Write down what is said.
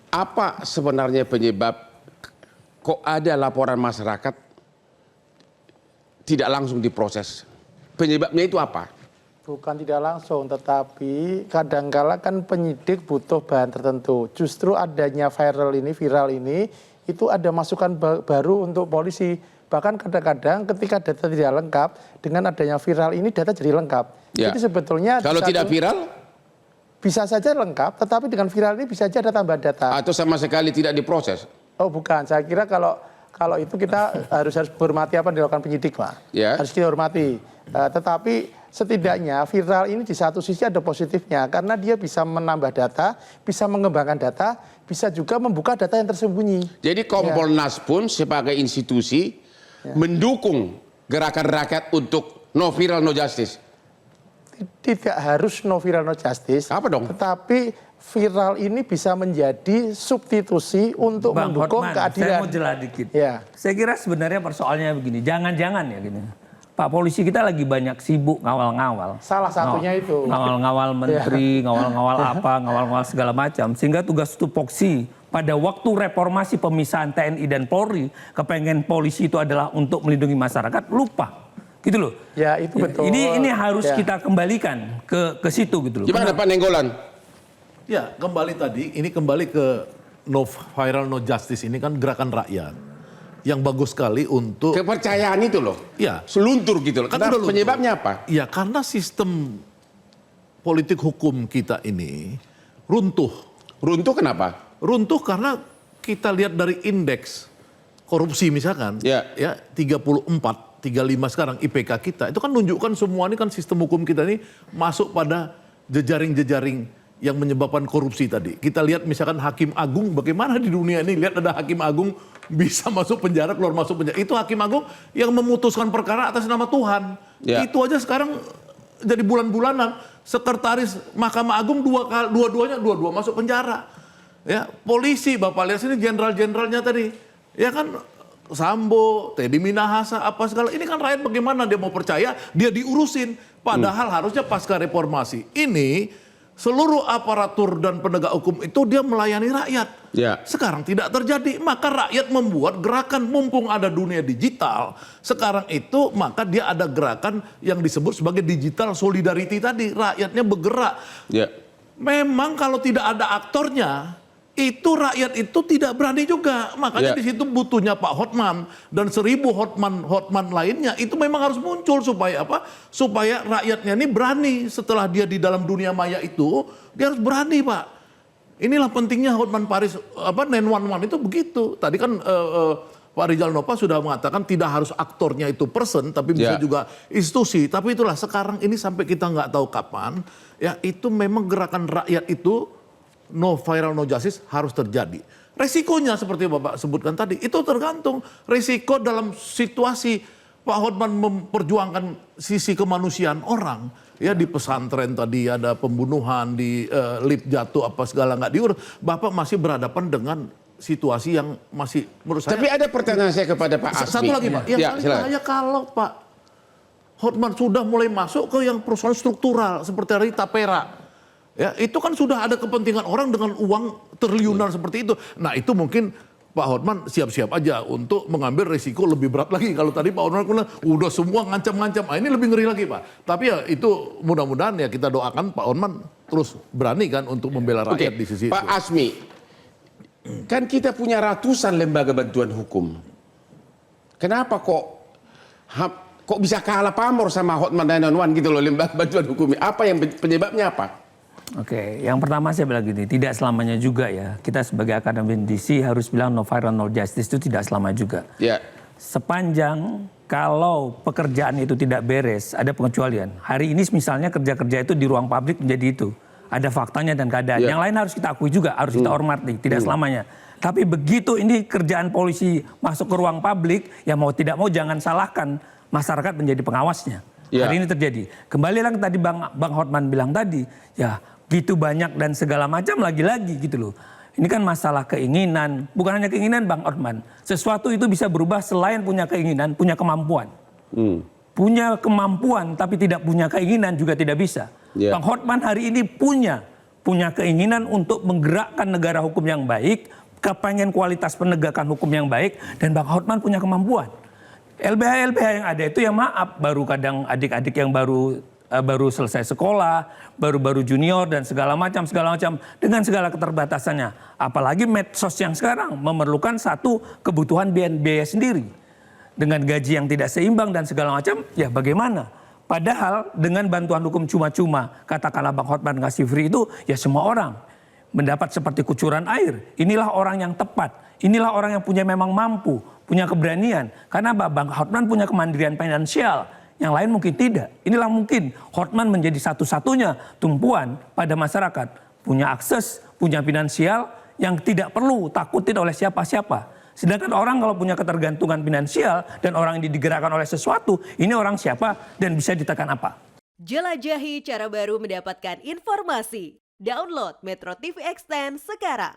Apa sebenarnya penyebab kok ada laporan masyarakat tidak langsung diproses? Penyebabnya itu apa? Bukan tidak langsung, tetapi kadangkala kan penyidik butuh bahan tertentu. Justru adanya viral ini, itu ada masukan baru untuk polisi. Bahkan kadang-kadang ketika data tidak lengkap, dengan adanya viral ini data jadi lengkap. Ya. Jadi sebetulnya kalau tidak viral? Bisa saja lengkap, tetapi dengan viral ini bisa saja ada tambahan data. Atau sama sekali tidak diproses? Oh bukan, saya kira kalau itu kita harus hormati apa yang dilakukan penyidik, Pak. Ya. Harus kita hormati. Tetapi setidaknya viral ini di satu sisi ada positifnya, karena dia bisa menambah data, bisa mengembangkan data, bisa juga membuka data yang tersembunyi. Jadi Kompolnas pun sebagai institusi mendukung gerakan rakyat untuk no viral no justice? Tidak harus no viral no justice. Apa dong? Tetapi viral ini bisa menjadi substitusi untuk Bang mendukung Hotman, keadilan. saya mau jelas dikit. Ya. Saya kira sebenarnya persoalannya begini, jangan-jangan ya gini. Pak polisi kita lagi banyak sibuk ngawal-ngawal. Salah satunya itu. Ngawal-ngawal menteri, ngawal-ngawal apa, ngawal-ngawal segala macam. Sehingga tugas tupoksi pada waktu reformasi pemisahan TNI dan Polri, kepengen polisi itu adalah untuk melindungi masyarakat, lupa. Gitu loh. Ya itu betul. Ini harus kita kembalikan ke situ gitu loh. Gimana Pak Nenggolan? Ya kembali tadi, ini kembali ke no viral no justice ini kan gerakan rakyat. Yang bagus sekali untuk... Kepercayaan itu loh. Ya. Seluntur gitu loh. Kan Karena udah luntur. penyebabnya apa? Ya karena sistem politik hukum kita ini runtuh. Runtuh kenapa? Runtuh karena kita lihat dari indeks korupsi misalkan. Ya. 34. 35 sekarang IPK kita itu kan menunjukkan semua ini kan sistem hukum kita ini masuk pada jejaring-jejaring yang menyebabkan korupsi tadi. Kita lihat misalkan Hakim Agung, bagaimana di dunia ini lihat ada Hakim Agung bisa masuk penjara, keluar masuk penjara. Itu Hakim Agung yang memutuskan perkara atas nama Tuhan. Ya. Itu aja sekarang jadi bulan-bulanan. Sekretaris Mahkamah Agung dua-dua masuk penjara. Ya, polisi Bapak lihat sini jenderal-jenderalnya tadi. Ya kan Sambo, Teddy Minahasa, apa segala. Ini kan rakyat bagaimana dia mau percaya, dia diurusin. Padahal harusnya pasca reformasi ini seluruh aparatur dan penegak hukum itu dia melayani rakyat. Ya. Sekarang tidak terjadi, maka rakyat membuat gerakan mumpung ada dunia digital. Sekarang itu maka dia ada gerakan yang disebut sebagai digital solidarity tadi. Rakyatnya bergerak. Ya. Memang kalau tidak ada aktornya, itu rakyat itu tidak berani juga. Makanya di situ butuhnya Pak Hotman dan 1000 Hotman lainnya itu memang harus muncul supaya apa? Supaya rakyatnya ini berani setelah dia di dalam dunia maya itu, dia harus berani, Pak. Inilah pentingnya Hotman Paris 911 itu begitu. Tadi kan Pak Rizal Nova sudah mengatakan tidak harus aktornya itu person, tapi bisa juga institusi. Tapi itulah sekarang ini sampai kita nggak tahu kapan, ya itu memang gerakan rakyat itu no viral no justice harus terjadi. Resikonya seperti Bapak sebutkan tadi, itu tergantung resiko dalam situasi Pak Hotman memperjuangkan sisi kemanusiaan orang. Ya di pesantren tadi ada pembunuhan, di lift jatuh apa segala nggak diurus. Bapak masih berhadapan dengan situasi yang masih menurut saya. Tapi ada pertanyaan saya kepada Pak Asmi. Satu lagi Pak, yang paling bahaya kalau Pak Hotman sudah mulai masuk ke yang perusahaan struktural seperti dari Tapera. Ya, itu kan sudah ada kepentingan orang dengan uang triliunan seperti itu. Nah itu mungkin Pak Hotman siap-siap aja untuk mengambil risiko lebih berat lagi. Kalau tadi Pak Hotman bilang udah semua ngancam-ngancam, ini lebih ngeri lagi Pak. Tapi ya itu mudah-mudahan ya kita doakan Pak Hotman terus berani kan untuk membela rakyat di sisi Pak itu. Asmi, kan kita punya ratusan lembaga bantuan hukum. Kenapa kok bisa kalah pamor sama Hotman 911 gitu loh lembaga bantuan hukum? Apa yang penyebabnya apa? Oke, yang pertama saya bilang gini, tidak selamanya juga ya. Kita sebagai akademisi harus bilang no viral no justice itu tidak selama juga. Ya. Sepanjang kalau pekerjaan itu tidak beres, ada pengecualian. Hari ini misalnya kerja-kerja itu di ruang publik menjadi itu. Ada faktanya dan keadaan. Yang lain harus kita akui juga, harus kita hormati, tidak selamanya. Tapi begitu ini kerjaan polisi masuk ke ruang publik, ya mau tidak mau jangan salahkan masyarakat menjadi pengawasnya. Hari ini terjadi. Kembali lagi tadi Bang Hotman bilang tadi, ya gitu banyak dan segala macam lagi-lagi gitu loh. Ini kan masalah keinginan, bukan hanya keinginan Bang Hotman. Sesuatu itu bisa berubah selain punya keinginan, punya kemampuan. Punya kemampuan tapi tidak punya keinginan juga tidak bisa. Bang Hotman hari ini punya punya keinginan untuk menggerakkan negara hukum yang baik, kepengen kualitas penegakan hukum yang baik, dan Bang Hotman punya kemampuan. LBH-LBH yang ada itu ya maaf, baru kadang adik-adik yang baru selesai sekolah, baru junior dan segala macam dengan segala keterbatasannya. Apalagi medsos yang sekarang memerlukan satu kebutuhan biaya sendiri. Dengan gaji yang tidak seimbang dan segala macam, ya bagaimana? Padahal dengan bantuan hukum cuma-cuma, katakanlah Bang Hotman ngasih free itu, ya semua orang mendapat seperti kucuran air. Inilah orang yang tepat, inilah orang yang memang mampu, punya keberanian. Karena Bang Hotman punya kemandirian finansial, yang lain mungkin tidak. Inilah mungkin Hotman menjadi satu-satunya tumpuan pada masyarakat. Punya akses, punya finansial yang tidak perlu takutin oleh siapa-siapa. Sedangkan orang kalau punya ketergantungan finansial dan orang ini digerakkan oleh sesuatu, ini orang siapa dan bisa ditekan apa. Jelajahi cara baru mendapatkan informasi. Download Metro TV Extend sekarang.